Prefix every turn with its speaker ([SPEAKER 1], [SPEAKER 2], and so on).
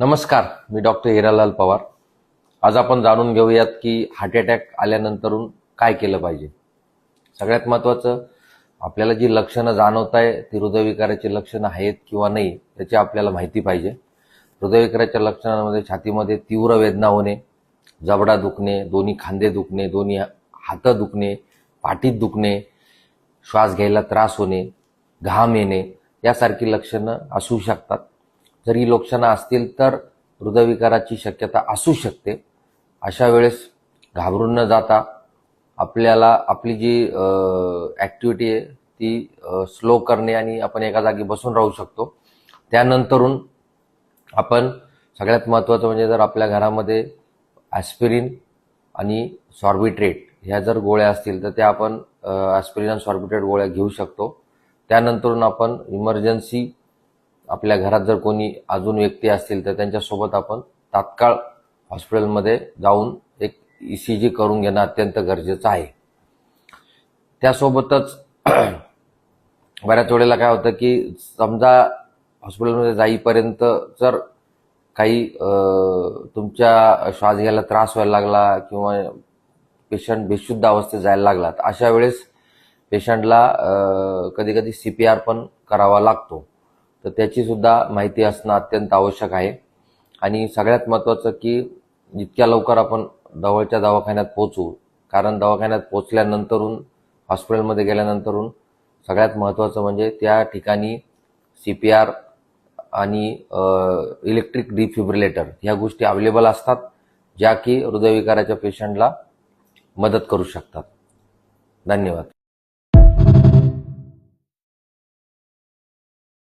[SPEAKER 1] नमस्कार, मी डॉक्टर हिरालाल पवार। आज आपण जाणून घेऊयात की हार्ट अटॅक आल्यानंतरून काय केलं पाहिजे। सगळ्यात महत्त्वाचं, आपल्याला जी लक्षणं जाणवत आहे ती हृदयविकाराची लक्षणं आहेत किंवा नाही याची आपल्याला माहिती पाहिजे। हृदयविकाराच्या लक्षणांमध्ये छातीमध्ये तीव्र वेदना होणे, जबडा दुखणे, दोन्ही खांदे दुखणे, दोन्ही हात दुखणे, पाठीत दुखणे, श्वास घ्यायला त्रास होणे, घाम येणे यासारखी लक्षणं असू शकतात। जर ही लक्षणं असतील तर हृदयविकाराची शक्यता असू शकते। अशा वेळेस घाबरून न जाता आपल्याला आपली जी ॲक्टिव्हिटी आहे ती स्लो करणे आणि आपण एका जागी बसून राहू शकतो। त्यानंतरून आपण सगळ्यात महत्त्वाचं म्हणजे जर आपल्या घरामध्ये ॲस्पिरिन आणि सॉर्बिट्रेट ह्या जर गोळ्या असतील तर त्या आपण ॲस्पिरिन आणि सॉर्बिट्रेट गोळ्या घेऊ शकतो। त्यानंतरून आपण इमर्जन्सी आपल्या घरात जर कोणी अजून व्यक्ती असतील तर त्यांच्यासोबत आपण तात्काळ हॉस्पिटलमध्ये जाऊन एक ECG करून घेणं अत्यंत गरजेचं आहे। त्यासोबतच बऱ्याच वेळेला काय होतं की समजा हॉस्पिटलमध्ये जाईपर्यंत जर काही तुमच्या श्वास घ्यायला त्रास व्हायला लागला किंवा पेशंट बेशुद्ध अवस्थेत जायला लागला तर अशा वेळेस पेशंटला कधी कधी CPR पण करावा लागतो। तर त्याची सुद्धा माहिती असणं अत्यंत आवश्यक आहे। आणि सगळ्यात महत्त्वाचं की जितक्या लवकर आपण जवळच्या दवाखान्यात पोहोचू, कारण दवाखान्यात पोहोचल्यानंतरून हॉस्पिटलमध्ये गेल्यानंतरून सगळ्यात महत्त्वाचं म्हणजे त्या ठिकाणी CPR आणि इलेक्ट्रिक डिफिब्रिलेटर ह्या गोष्टी अवेलेबल असतात, ज्या की हृदयविकाराच्या पेशंटला मदत करू शकतात। धन्यवाद।